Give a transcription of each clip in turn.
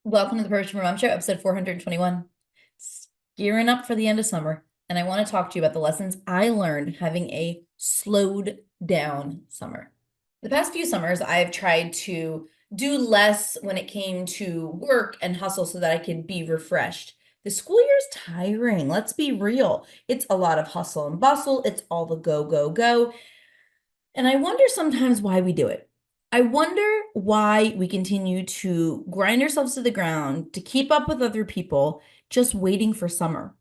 Welcome to the Purge from Mom Show, episode 421. It's gearing up for the end of summer, and I want to talk to you about the lessons I learned having a slowed down summer. The past few summers, I've tried to do less when it came to work and hustle so that I could be refreshed. The school year's tiring, let's be real. It's a lot of hustle and bustle, it's all the go, go, go. And I wonder sometimes why we do it. I wonder why we continue to grind ourselves to the ground to keep up with other people, just waiting for summer.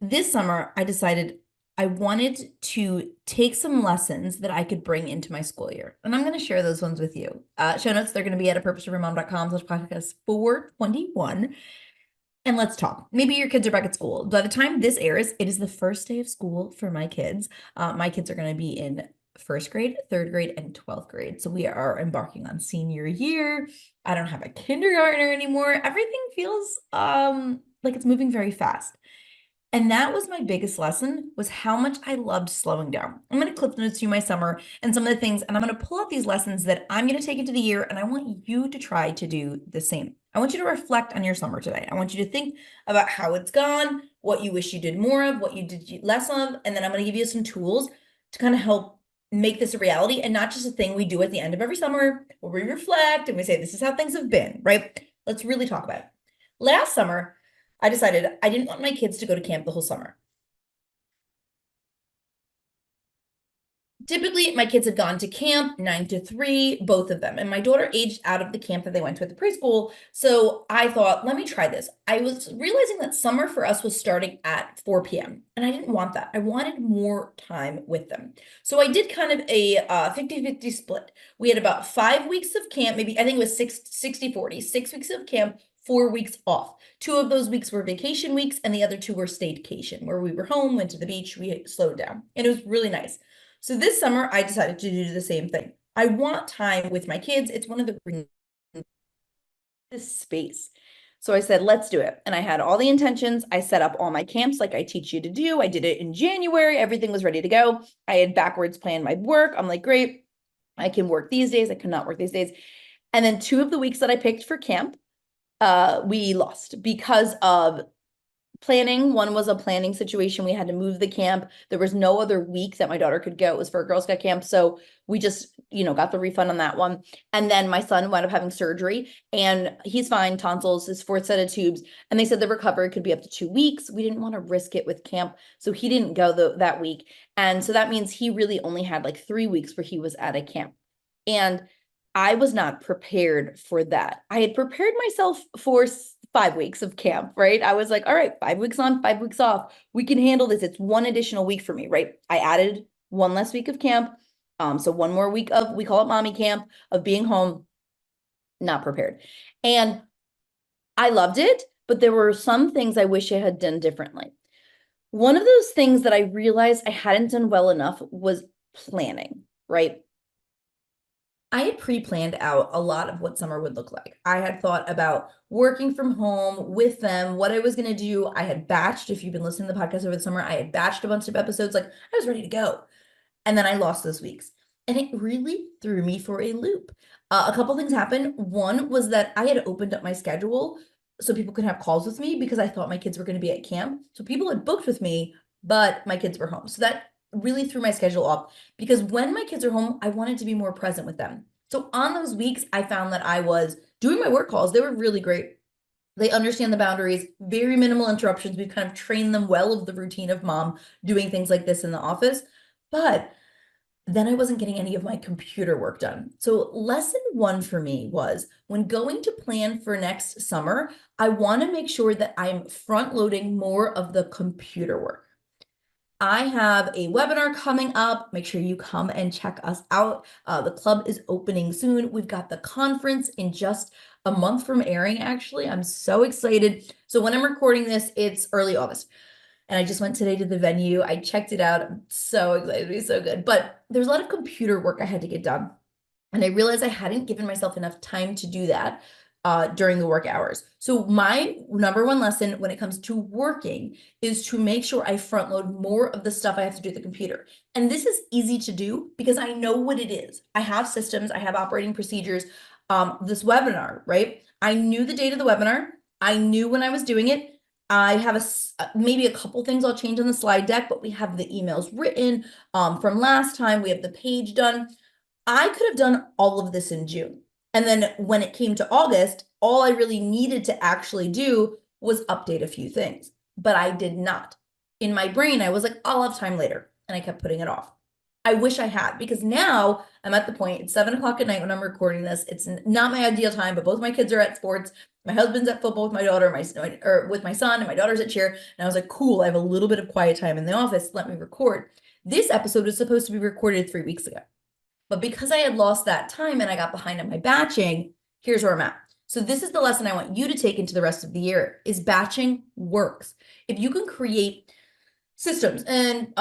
This summer, I decided I wanted to take some lessons that I could bring into my school year. And I'm going to share those ones with you. Show notes, they're going to be at a purposeforyourmom.com/podcast 421. And let's talk. Maybe your kids are back at school. By the time this airs, it is the first day of school for my kids. My kids are going to be in first grade, third grade, and 12th grade. So we are embarking on senior year. I don't have a kindergartner anymore. Everything feels like it's moving very fast. And that was my biggest lesson, was how much I loved slowing down. I'm going to clip notes to my summer and some of the things, and I'm going to pull out these lessons that I'm going to take into the year, and I want you to try to do the same. I want you to reflect on your summer today. I want you to think about how it's gone, what you wish you did more of, what you did less of, and then I'm going to give you some tools to kind of help make this a reality and not just a thing we do at the end of every summer where we reflect and we say, this is how things have been, right? Let's really talk about it. Last summer, I decided I didn't want my kids to go to camp the whole summer. Typically, my kids had gone to camp 9 to 3, both of them. And my daughter aged out of the camp that they went to at the preschool. So I thought, let me try this. I was realizing that summer for us was starting at 4 p.m. And I didn't want that. I wanted more time with them. So I did kind of a 50-50 split. We had about 5 weeks of camp, maybe I think it was 60-40, 6 weeks of camp, 4 weeks off. 2 of those weeks were vacation weeks, and the other 2 were staycation, where we were home, went to the beach, we slowed down. And it was really nice. So this summer, I decided to do the same thing. I want time with my kids. It's one of the this space. So I said, let's do it. And I had all the intentions. I set up all my camps like I teach you to do. I did it in January. Everything was ready to go. I had backwards planned my work. I'm like, great, I can work these days. I cannot work these days. And then 2 of the weeks that I picked for camp, we lost because of planning. One was a planning situation. We had to move the camp. There was no other week that my daughter could go. It was for a Girl Scout camp. So we just, got the refund on that one. And then my son wound up having surgery and he's fine, tonsils, his 4th set of tubes. And they said the recovery could be up to 2 weeks. We didn't want to risk it with camp. So he didn't go that week. And so that means he really only had like 3 weeks where he was at a camp. And I was not prepared for that. I had prepared myself for 5 weeks of camp, right? I was like, all right, 5 weeks on, 5 weeks off. We can handle this. It's one additional week for me, right? I added one less week of camp. So one more week of, we call it mommy camp, of being home, not prepared. And I loved it, but there were some things I wish I had done differently. One of those things that I realized I hadn't done well enough was planning, right? I had pre-planned out a lot of what summer would look like. I had thought about working from home with them, what I was going to do. I had batched, if you've been listening to the podcast over the summer, I had batched a bunch of episodes. Like I was ready to go. And then I lost those weeks. And it really threw me for a loop. A couple things happened. One was that I had opened up my schedule so people could have calls with me because I thought my kids were going to be at camp. So people had booked with me, but my kids were home. So that really threw my schedule off because when my kids are home, I wanted to be more present with them. So on those weeks, I found that I was doing my work calls. They were really great. They understand the boundaries, very minimal interruptions. We've kind of trained them well of the routine of mom doing things like this in the office. But then I wasn't getting any of my computer work done. So lesson 1 for me was when going to plan for next summer, I want to make sure that I'm front loading more of the computer work. I have a webinar coming up. Make sure you come and check us out. The club is opening soon. We've got the conference in just a month from airing, actually. I'm so excited. So when I'm recording this, it's early August. And I just went today to the venue. I checked it out. I'm so excited. It'll be so good. But there's a lot of computer work I had to get done. And I realized I hadn't given myself enough time to do that during the work hours. So my number 1 lesson when it comes to working is to make sure I front load more of the stuff I have to do at the computer. And this is easy to do because I know what it is. I have systems, I have operating procedures. This webinar, right? I knew the date of the webinar. I knew when I was doing it. I have maybe a couple things I'll change on the slide deck, but we have the emails written from last time. We have the page done. I could have done all of this in June. And then when it came to August, all I really needed to actually do was update a few things, but I did not. In my brain, I was like, I'll have time later. And I kept putting it off. I wish I had, because now I'm at the point, it's 7 o'clock at night when I'm recording this. It's not my ideal time, but both my kids are at sports. My husband's at football with my daughter, or with my son, and my daughter's at cheer. And I was like, cool, I have a little bit of quiet time in the office. Let me record. This episode was supposed to be recorded 3 weeks ago. But because I had lost that time and I got behind on my batching, here's where I'm at. So this is the lesson I want you to take into the rest of the year, is batching works. If you can create systems and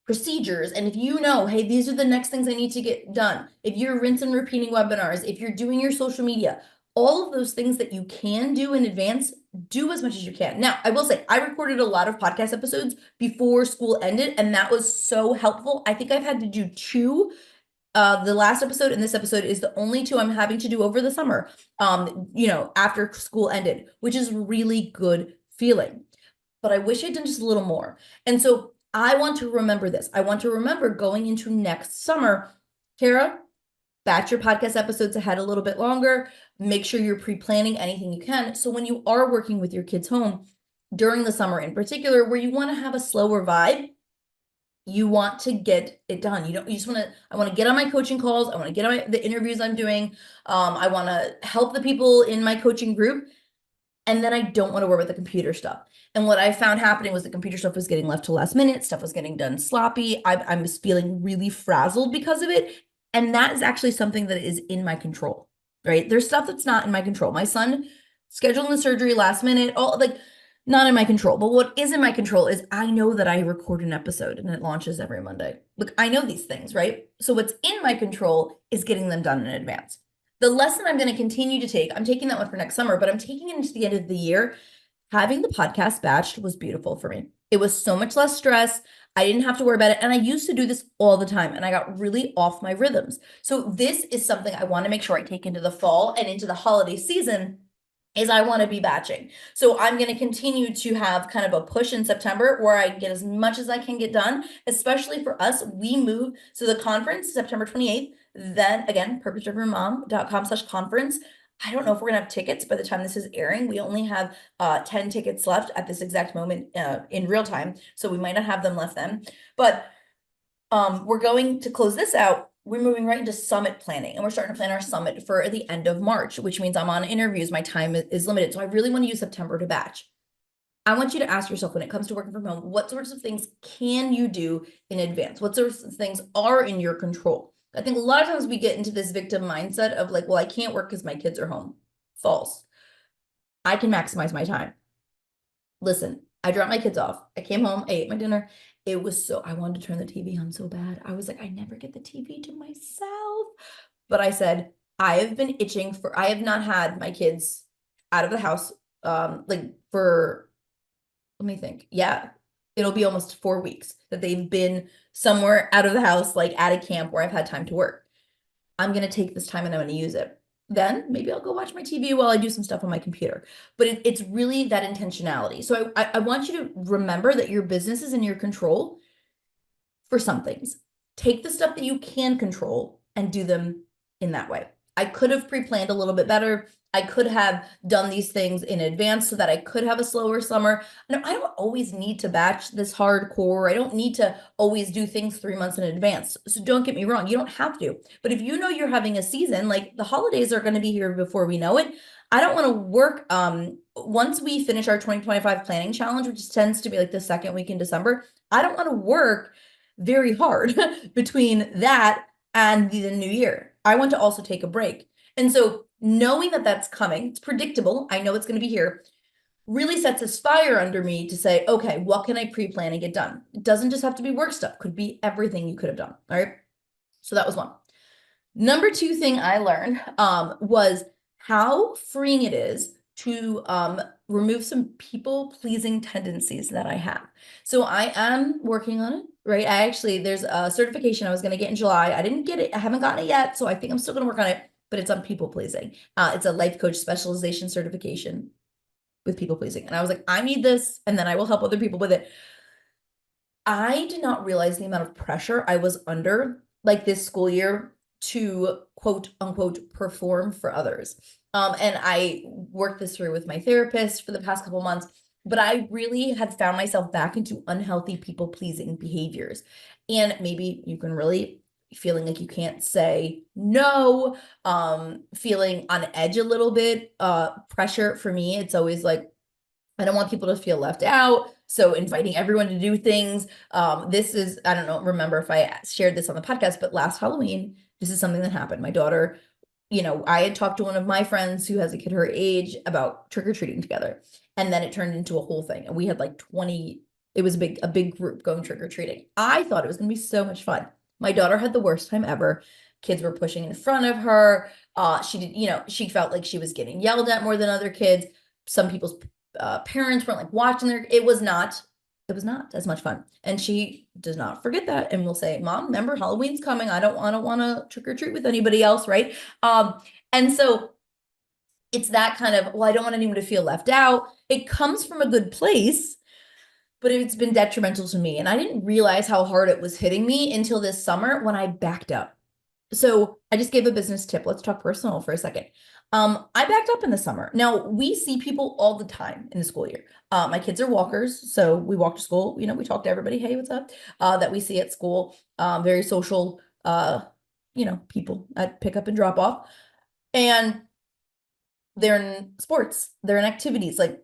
procedures, and if you know, hey, these are the next things I need to get done, if you're rinse and repeating webinars, if you're doing your social media, all of those things that you can do in advance, do as much as you can. Now, I will say, I recorded a lot of podcast episodes before school ended, and that was so helpful. I think I've had to do 2. The last episode and this episode is the only 2 I'm having to do over the summer, after school ended, which is really good feeling. But I wish I'd done just a little more. And so I want to remember this. I want to remember going into next summer, Cara, batch your podcast episodes ahead a little bit longer. Make sure you're pre-planning anything you can. So when you are working with your kids home during the summer in particular, where you want to have a slower vibe, you want to get it done. I want to get on my coaching calls. I want to get on the interviews I'm doing. I want to help the people in my coaching group. And then I don't want to worry about the computer stuff. And what I found happening was the computer stuff was getting left to last minute. Stuff was getting done sloppy. I was feeling really frazzled because of it. And that is actually something that is in my control, right? There's stuff that's not in my control. My son scheduling the surgery last minute, not in my control. But what is in my control is I know that I record an episode and it launches every Monday. Look, I know these things, right? So what's in my control is getting them done in advance. The lesson I'm going to continue to take, I'm taking that one for next summer, but I'm taking it into the end of the year. Having the podcast batched was beautiful for me. It was so much less stress. I didn't have to worry about it. And I used to do this all the time and I got really off my rhythms. So this is something I want to make sure I take into the fall and into the holiday season, is I want to be batching. So I'm going to continue to have kind of a push in September where I get as much as I can get done, especially for us. We move. So the conference, September 28th, then again, purposedrivenmom.com/conference. I don't know if we're going to have tickets by the time this is airing. We only have 10 tickets left at this exact moment in real time. So we might not have them left then, but we're going to close this out. We're moving right into summit planning, and we're starting to plan our summit for the end of March, which means I'm on interviews. My time is limited. So I really want to use September to batch. I want you to ask yourself, when it comes to working from home, what sorts of things can you do in advance? What sorts of things are in your control? I think a lot of times we get into this victim mindset of like, well, I can't work because my kids are home. False. I can maximize my time. Listen, I dropped my kids off. I came home, I ate my dinner. I wanted to turn the TV on so bad. I was like, I never get the TV to myself. But I said, I have not had my kids out of the house, for, let me think. Yeah, it'll be almost 4 weeks that they've been somewhere out of the house, like at a camp where I've had time to work. I'm going to take this time and I'm going to use it. Then maybe I'll go watch my TV while I do some stuff on my computer. But it's really that intentionality. So I want you to remember that your business is in your control for some things. Take the stuff that you can control and do them in that way. I could have pre-planned a little bit better. I could have done these things in advance so that I could have a slower summer. No, I don't always need to batch this hardcore. I don't need to always do things 3 months in advance. So don't get me wrong, you don't have to. But if you know you're having a season, like the holidays are going to be here before we know it, I don't want to work, once we finish our 2025 planning challenge, which tends to be like the second week in December, I don't want to work very hard between that and the new year. I want to also take a break. And so knowing that that's coming, it's predictable, I know it's going to be here, really sets this fire under me to say, okay, what can I pre-plan and get done? It doesn't just have to be work stuff. Could be everything you could have done. All right. So that was one. Number 2 thing I learned was how freeing it is to remove some people-pleasing tendencies that I have. So I am working on it, right? There's a certification I was going to get in July. I didn't get it. I haven't gotten it yet. So I think I'm still going to work on it. but it's on people pleasing. It's a life coach specialization certification with people pleasing. And I was like, I need this, and then I will help other people with it. I did not realize the amount of pressure I was under like this school year to quote unquote perform for others. And I worked this through with my therapist for the past couple months, but I really had found myself back into unhealthy people pleasing behaviors. And maybe you can really feeling like you can't say no, feeling on edge a little bit, pressure for me. It's always like, I don't want people to feel left out. So inviting everyone to do things. This is, I don't know, remember if I shared this on the podcast, but last Halloween, this is something that happened. My daughter, I had talked to one of my friends who has a kid her age about trick-or-treating together. And then it turned into a whole thing. And we had like 20, it was a big group going trick-or-treating. I thought it was gonna be so much fun. My daughter had the worst time ever. Kids were pushing in front of her. She felt like she was getting yelled at more than other kids. Some people's parents weren't like watching it was not as much fun. And she does not forget that and will say, Mom, remember Halloween's coming. I don't want to trick or treat with anybody else. Right. And so it's that kind of, well, I don't want anyone to feel left out. It comes from a good place, but it's been detrimental to me. And I didn't realize how hard it was hitting me until this summer when I backed up. So I just gave a business tip. Let's talk personal for a second. I backed up in the summer. Now we see people all the time in the school year. My kids are walkers, so we walk to school. We talk to everybody. Hey, what's up? That we see at school. Very social, people at pick up and drop off. And they're in sports, they're in activities. Like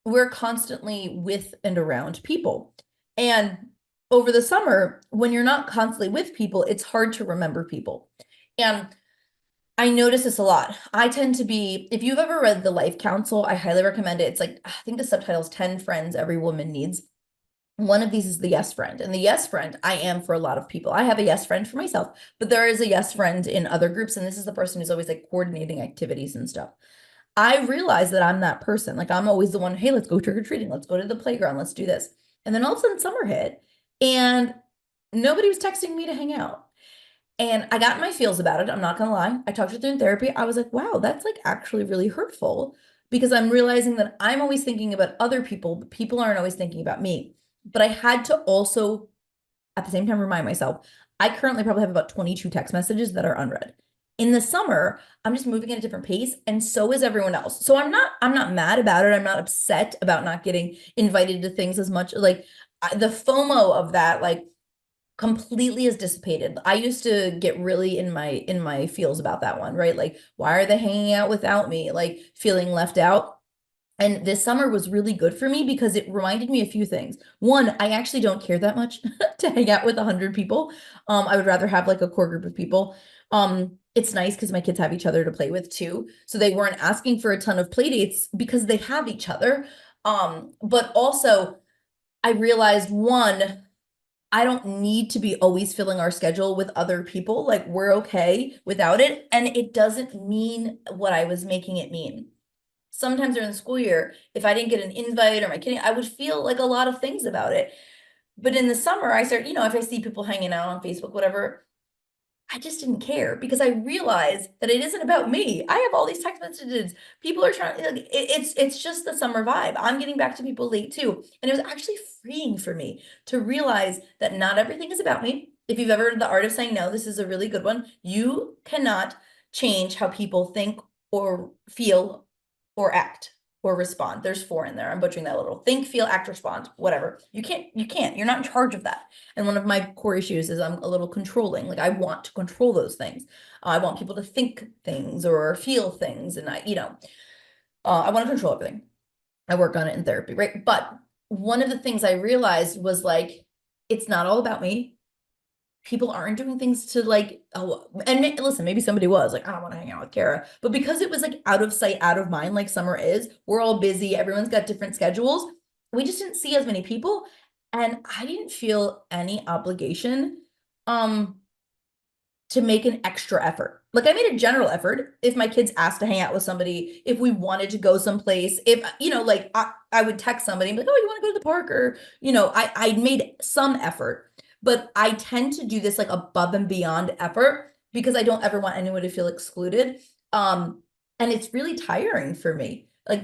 we're constantly with and around people. And over the summer, when you're not constantly with people, it's hard to remember people. And I notice this a lot. I tend to be, if you've ever read The Life Council, I highly recommend it. It's like, I think the subtitle is 10 Friends Every Woman Needs. One of these is the yes friend. And the yes friend, I am for a lot of people. I have a yes friend for myself, but there is a yes friend in other groups. And this is the person who's always like coordinating activities and stuff. I realize that I'm that person. Like I'm always the one, hey, let's go trick-or-treating. Let's go to the playground. Let's do this. And then all of a sudden summer hit and nobody was texting me to hang out. And I got in my feels about it. I'm not gonna lie. I talked to her in therapy. I was like, wow, that's like actually really hurtful because I'm realizing that I'm always thinking about other people, but people aren't always thinking about me. But I had to also at the same time remind myself, I currently probably have about 22 text messages that are unread. In the summer, I'm just moving at a different pace, and so is everyone else. So I'm not mad about it. I'm not upset about not getting invited to things as much. Like the FOMO of that, like completely is dissipated. I used to get really in my feels about that one, right? Like, why are they hanging out without me? Like feeling left out. And this summer was really good for me because it reminded me a few things. One, I actually don't care that much to hang out with 100 people. I would rather have like a core group of people. It's nice because my kids have each other to play with too. So they weren't asking for a ton of play dates because they have each other. But also I realized one, I don't need to be always filling our schedule with other people. Like we're okay without it. And it doesn't mean what I was making it mean. Sometimes during the school year, if I didn't get an invite or my kidding, I would feel like a lot of things about it. But in the summer, I start, if I see people hanging out on Facebook, whatever, I just didn't care because I realized that it isn't about me. I have all these text messages. People are trying, like, it's just the summer vibe. I'm getting back to people late too. And it was actually freeing for me to realize that not everything is about me. If you've ever heard The Art of Saying No, this is a really good one. You cannot change how people think or feel or act or respond. There's 4 in there. I'm butchering that a little. Think, feel, act, respond, whatever. You can't. You're not in charge of that. And one of my core issues is I'm a little controlling. Like I want to control those things. I want people to think things or feel things. And I want to control everything. I work on it in therapy, right? But one of the things I realized was like, it's not all about me. People aren't doing things to like, listen, maybe somebody was like, I don't want to hang out with Cara, but because it was like out of sight, out of mind, like summer is, we're all busy. Everyone's got different schedules. We just didn't see as many people. And I didn't feel any obligation, to make an extra effort. Like I made a general effort if my kids asked to hang out with somebody, if we wanted to go someplace, if, like I would text somebody and be like, oh, you want to go to the park? Or, I made some effort. But I tend to do this like above and beyond effort because I don't ever want anyone to feel excluded. And it's really tiring for me. Like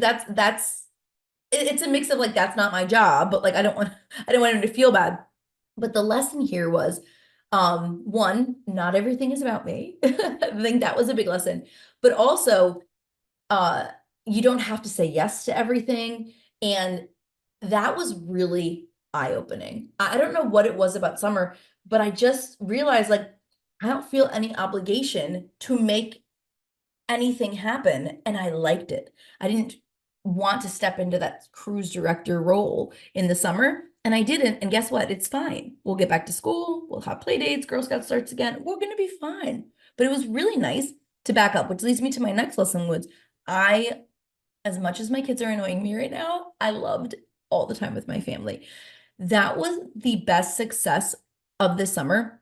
it's a mix of like, that's not my job, but like, I don't want him to feel bad. But the lesson here was, one, not everything is about me. I think that was a big lesson, but also, uh, you don't have to say yes to everything. And that was really eye-opening. I don't know what it was about summer, but I just realized like, I don't feel any obligation to make anything happen. And I liked it. I didn't want to step into that cruise director role in the summer. And I didn't. And guess what? It's fine. We'll get back to school. We'll have play dates. Girl Scout starts again. We're going to be fine. But it was really nice to back up, which leads me to my next lesson was I, as much as my kids are annoying me right now, I loved all the time with my family. That was the best success of this summer,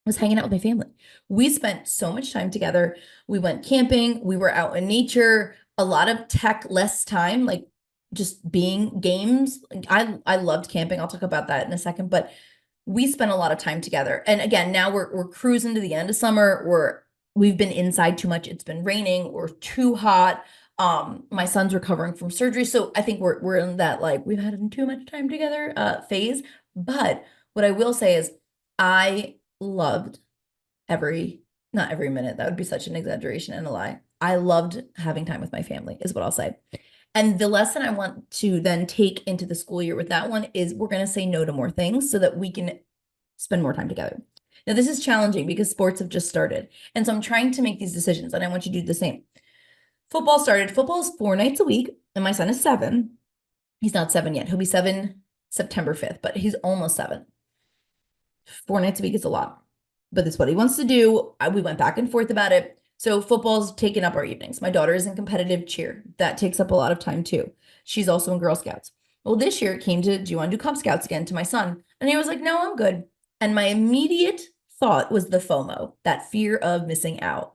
was hanging out with my family. We spent so much time together. We went camping. We were out in nature, a lot of tech, less time, like just being games. I loved camping. I'll talk about that in a second, but we spent a lot of time together. And again, now we're cruising to the end of summer. We've been inside too much. It's been raining. We're too hot. My son's recovering from surgery. So I think we're in that, like, we've had too much time together phase. But what I will say is I loved not every minute. That would be such an exaggeration and a lie. I loved having time with my family, is what I'll say. And the lesson I want to then take into the school year with that one is we're going to say no to more things so that we can spend more time together. Now, this is challenging because sports have just started. And so I'm trying to make these decisions, and I want you to do the same. Football started. Football is 4 nights a week, and my son is 7. He's not 7 yet. He'll be 7 September 5th, but he's almost 7. 4 nights a week is a lot, but that's what he wants to do. We went back and forth about it. So football's taken up our evenings. My daughter is in competitive cheer. That takes up a lot of time too. She's also in Girl Scouts. Well, this year it came to, do you want to do Cub Scouts again, to my son? And he was like, no, I'm good. And my immediate thought was the FOMO, that fear of missing out.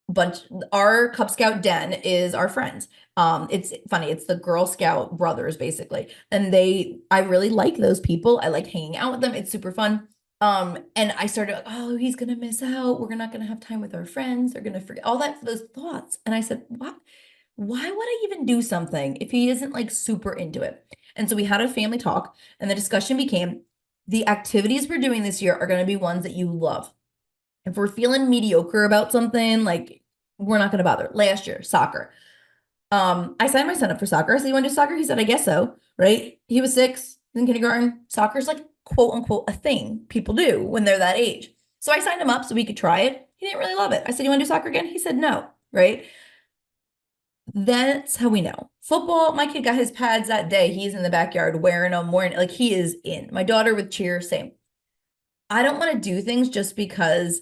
But our Cub Scout den is our friends. It's funny. It's the Girl Scout brothers, basically. And I really like those people. I like hanging out with them. It's super fun. And I started like, oh, he's gonna miss out. We're not gonna have time with our friends. They're gonna forget all those thoughts. And I said, what? Why would I even do something if he isn't like super into it? And so we had a family talk, and the discussion became the activities we're doing this year are gonna be ones that you love. If we're feeling mediocre about something, like we're not going to bother. Last year, soccer. I signed my son up for soccer. I said, you want to do soccer? He said, I guess so. Right? He was 6 in kindergarten. Soccer's like quote unquote a thing people do when they're that age. So I signed him up so we could try it. He didn't really love it. I said, you want to do soccer again? He said, no. Right? That's how we know. Football, my kid got his pads that day. He's in the backyard wearing them, like he is in. My daughter with cheer, same. I don't want to do things just because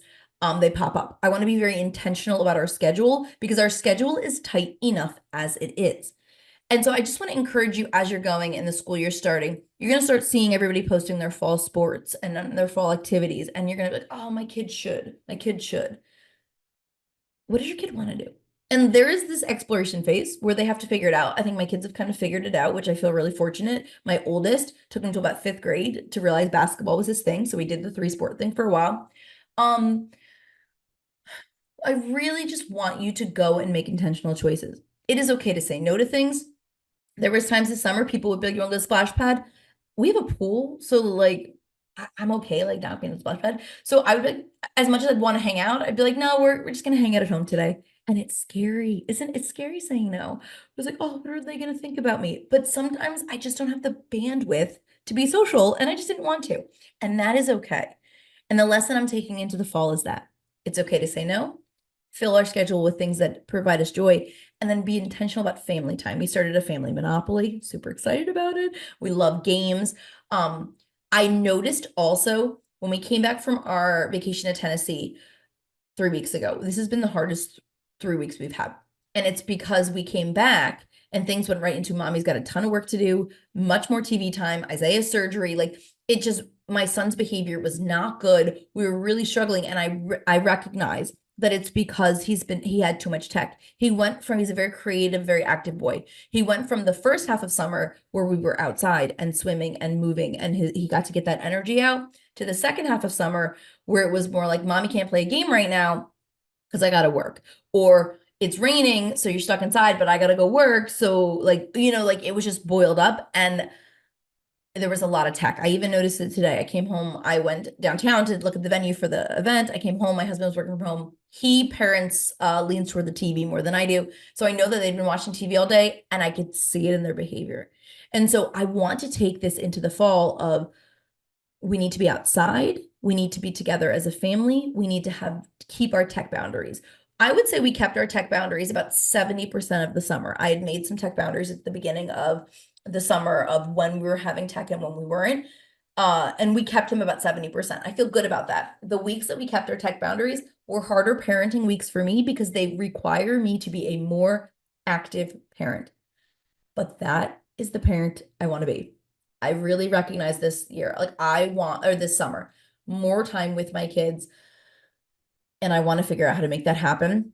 they pop up. I want to be very intentional about our schedule because our schedule is tight enough as it is. And so I just want to encourage you as you're going and the school year starting, you're going to start seeing everybody posting their fall sports and their fall activities. And you're going to be like, oh, my kid should. My kid should. What does your kid want to do? And there is this exploration phase where they have to figure it out. I think my kids have kind of figured it out, which I feel really fortunate. My oldest took him to about 5th grade to realize basketball was his thing. So we did the 3-sport thing for a while. I really just want you to go and make intentional choices. It is okay to say no to things. There was times this summer people would be like, you want to go to the splash pad? We have a pool, so like I'm okay like not being in the splash pad. So I would be, as much as I'd want to hang out, I'd be like, no, we're just gonna hang out at home today. And it's scary, isn't it? Scary saying no. I was like, oh, what are they gonna think about me? But sometimes I just don't have the bandwidth to be social, and I just didn't want to, and that is okay. And the lesson I'm taking into the fall is that it's okay to say no, fill our schedule with things that provide us joy, and then be intentional about family time. We started a family Monopoly, super excited about it. We love games. I noticed also when we came back from our vacation to Tennessee 3 weeks ago, this has been the hardest 3 weeks we've had. And it's because we came back and things went right into mommy's got a ton of work to do, much more TV time, Isaiah's surgery. Like it just, my son's behavior was not good. We were really struggling. And I recognize that it's because he had too much tech. He's a very creative, very active boy. He went from the first half of summer where we were outside and swimming and moving and he got to get that energy out to the second half of summer where it was more like mommy can't play a game right now because I gotta work, or it's raining, so you're stuck inside, but I gotta go work. So like, like it was just boiled up, and there was a lot of tech. I even noticed it today. I came home, I went downtown to look at the venue for the event. I came home, my husband was working from home. He parents leans toward the TV more than I do. So I know that they've been watching TV all day, and I could see it in their behavior. And so I want to take this into the fall of, we need to be outside. We need to be together as a family. We need to keep our tech boundaries. I would say we kept our tech boundaries about 70% of the summer. I had made some tech boundaries at the beginning of the summer of when we were having tech and when we weren't. And we kept them about 70%. I feel good about that. The weeks that we kept our tech boundaries were harder parenting weeks for me because they require me to be a more active parent. But that is the parent I want to be. I really recognize this year, like this summer, more time with my kids. And I want to figure out how to make that happen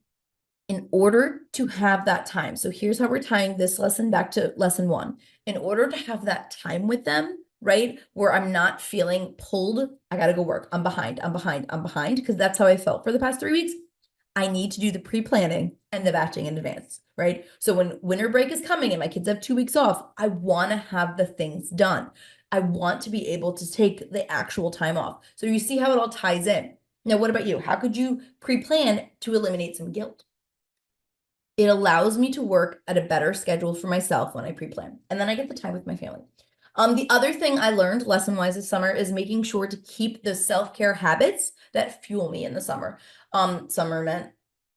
in order to have that time. So here's how we're tying this lesson back to lesson 1. In order to have that time with them, right, where I'm not feeling pulled, I got to go work. I'm behind, because that's how I felt for the past 3 weeks. I need to do the pre-planning and the batching in advance, right? So when winter break is coming and my kids have 2 weeks off, I want to have the things done. I want to be able to take the actual time off. So you see how it all ties in. Now, what about you? How could you pre-plan to eliminate some guilt? It allows me to work at a better schedule for myself when I pre-plan, and then I get the time with my family. The other thing I learned lesson-wise this summer is making sure to keep the self-care habits that fuel me in the summer. Summer meant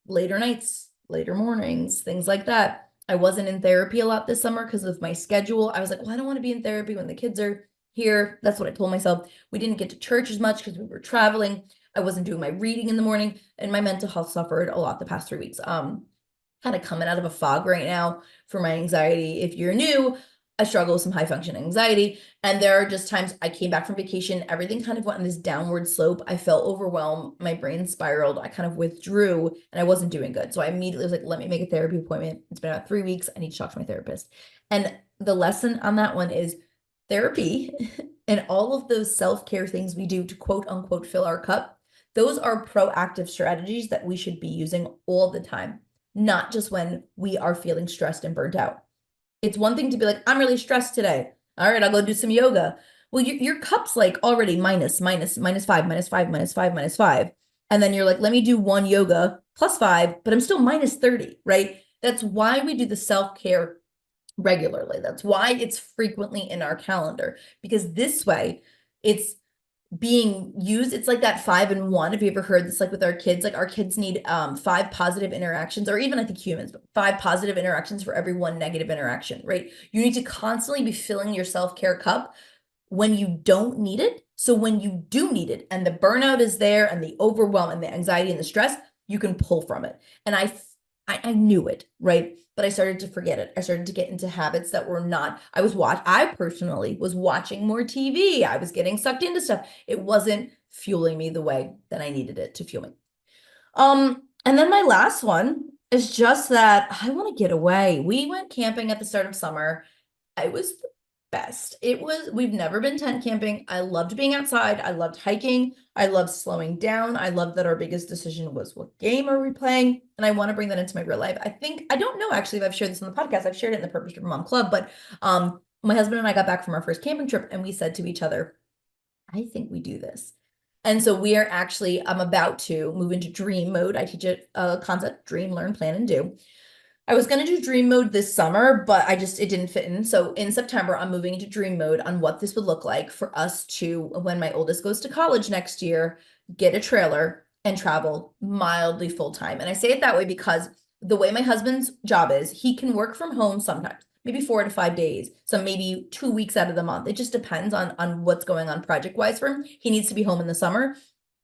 later nights, later mornings, things like that. I wasn't in therapy a lot this summer because of my schedule. I was like, well, I don't want to be in therapy when the kids are here. That's what I told myself. We didn't get to church as much because we were traveling. I wasn't doing my reading in the morning, and my mental health suffered a lot the past 3 weeks. Kind of coming out of a fog right now for my anxiety. If you're new, I struggle with some high function anxiety. And there are just times I came back from vacation, everything kind of went on this downward slope. I felt overwhelmed. My brain spiraled. I kind of withdrew and I wasn't doing good. So I immediately was like, let me make a therapy appointment. It's been about 3 weeks. I need to talk to my therapist. And the lesson on that one is therapy and all of those self-care things we do to quote unquote fill our cup. Those are proactive strategies that we should be using all the time, not just when we are feeling stressed and burnt out. It's one thing to be like, I'm really stressed today. All right, I'll go do some yoga. Well, your cup's like already minus 5, minus 5, minus 5, minus 5. And then you're like, let me do one yoga plus 5, but I'm still minus 30, right? That's why we do the self-care regularly. That's why it's frequently in our calendar, because this way it's being used. It's like that 5 and 1. Have you ever heard this? Like with our kids, like our kids need 5 positive interactions, or even I think humans, but 5 positive interactions for every 1 negative interaction, right? You need to constantly be filling your self-care cup when you don't need it. So when you do need it and the burnout is there and the overwhelm and the anxiety and the stress, you can pull from it. And I knew it, right? But I started to forget it. I started to get into habits that were not, I personally was watching more TV. I was getting sucked into stuff. It wasn't fueling me the way that I needed it to fuel me. And then my last one is just that I want to get away. We went camping at the start of summer. It was the best. We've never been tent camping. I loved being outside. I loved hiking. I loved slowing down. I loved that our biggest decision was what game are we playing? And I want to bring that into my real life. I don't know actually if I've shared this on the podcast. I've shared it in the Purpose Driven Mom Club, but my husband and I got back from our first camping trip and we said to each other, I think we do this. And so we are actually, I'm about to move into dream mode. I teach a concept, dream, learn, plan, and do. I was going to do dream mode this summer, but it didn't fit in. So in September, I'm moving into dream mode on what this would look like for us to, when my oldest goes to college next year, get a trailer and travel mildly full time. And I say it that way because the way my husband's job is, he can work from home sometimes, maybe 4 to 5 days, some maybe 2 weeks out of the month. It just depends on what's going on project wise for him. He needs to be home in the summer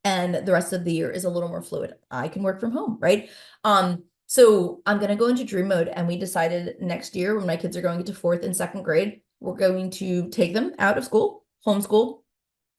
and the rest of the year is a little more fluid. I can work from home, right? So I'm going to go into dream mode, and we decided next year when my kids are going into 4th and 2nd grade, we're going to take them out of school, homeschool,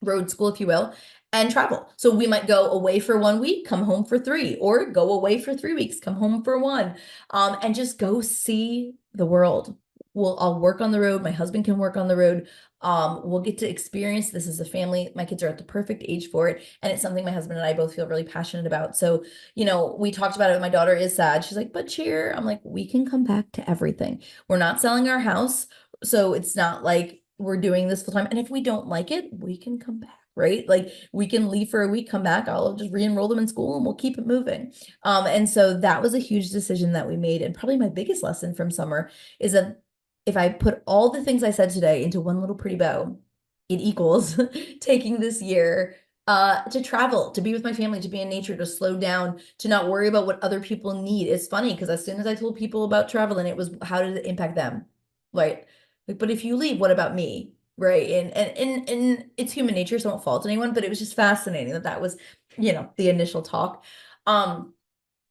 road school, if you will, and travel. So we might go away for 1 week, come home for 3, or go away for 3 weeks, come home for 1, and just go see the world. I'll work on the road. My husband can work on the road. We'll get to experience this as a family. My kids are at the perfect age for it. And it's something my husband and I both feel really passionate about. So, we talked about it. My daughter is sad. She's like, but cheer. I'm like, we can come back to everything. We're not selling our house. So it's not like we're doing this full time. And if we don't like it, we can come back, right? Like we can leave for a week, come back. I'll just re-enroll them in school and we'll keep it moving. And so that was a huge decision that we made. And probably my biggest lesson from summer is that if I put all the things I said today into one little pretty bow, it equals taking this year to travel, to be with my family, to be in nature, to slow down, to not worry about what other people need. It's funny because as soon as I told people about traveling, it was how did it impact them? Right. Like, but if you leave, what about me? Right. And it's human nature, so I won't fault anyone, but it was just fascinating that was, the initial talk.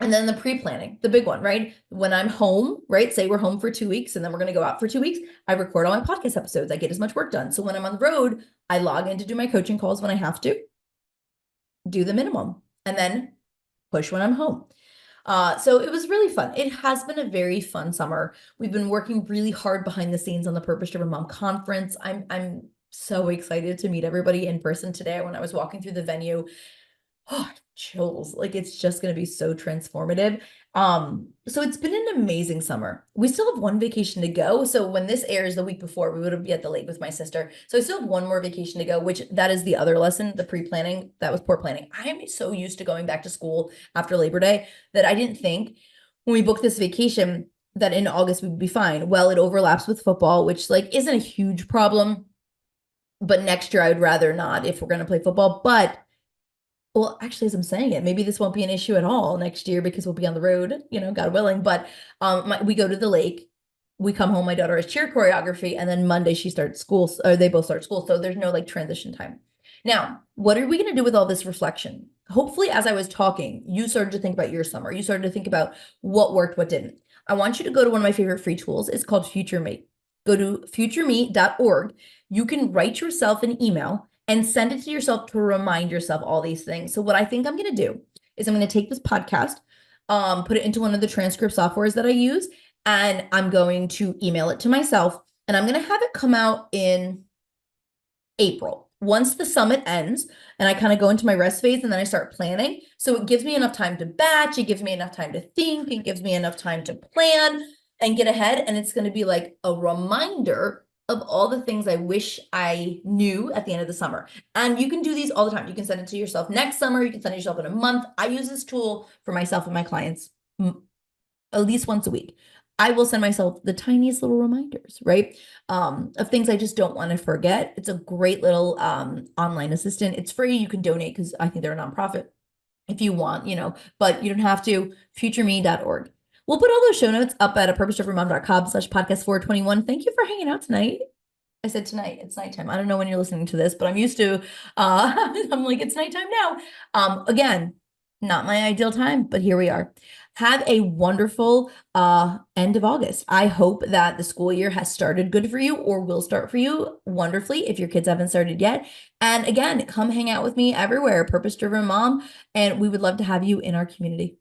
And then the pre-planning, the big one, right? When I'm home, right? Say we're home for 2 weeks and then we're going to go out for 2 weeks. I record all my podcast episodes. I get as much work done. So when I'm on the road, I log in to do my coaching calls when I have to, do the minimum, and then push when I'm home. So it was really fun. It has been a very fun summer. We've been working really hard behind the scenes on the Purpose Driven Mom conference. I'm so excited to meet everybody in person today. When I was walking through the venue, chills. Like it's just going to be so transformative. So it's been an amazing summer. We still have one vacation to go. So when this airs the week before, we would be at the lake with my sister. So I still have one more vacation to go, which that is the other lesson, the pre-planning. That was poor planning. I am so used to going back to school after Labor Day that I didn't think when we booked this vacation that in August we would be fine. Well, it overlaps with football, which like isn't a huge problem. But next year I would rather not if we're going to play football. But well, actually, as I'm saying it, maybe this won't be an issue at all next year because we'll be on the road, God willing. But we go to the lake, we come home, my daughter has cheer choreography, and then Monday she starts school, or they both start school. So there's no like transition time. Now, what are we going to do with all this reflection? Hopefully, as I was talking, you started to think about your summer. You started to think about what worked, what didn't. I want you to go to one of my favorite free tools. It's called Future Me. Go to futureme.org. You can write yourself an email and send it to yourself to remind yourself all these things. So what I think I'm going to do is I'm going to take this podcast, put it into one of the transcript softwares that I use, and I'm going to email it to myself, and I'm going to have it come out in April. Once the summit ends and I kind of go into my rest phase and then I start planning. So it gives me enough time to batch. It gives me enough time to think. It gives me enough time to plan and get ahead. And it's going to be like a reminder of all the things I wish I knew at the end of the summer. And you can do these all the time. You can send it to yourself next summer. You can send it to yourself in a month. I use this tool for myself and my clients at least once a week. I will send myself the tiniest little reminders, right? Of things I just don't want to forget. It's a great little online assistant. It's free. You can donate because I think they're a nonprofit if you want, but you don't have to. Futureme.org. We'll put all those show notes up at purposedrivenmom.com/podcast 421. Thank you for hanging out tonight. I said tonight, it's nighttime. I don't know when you're listening to this, but I'm used to, I'm like, it's nighttime now. Again, not my ideal time, but here we are. Have a wonderful end of August. I hope that the school year has started good for you or will start for you wonderfully if your kids haven't started yet. And again, come hang out with me everywhere, Purpose Driven Mom, and we would love to have you in our community.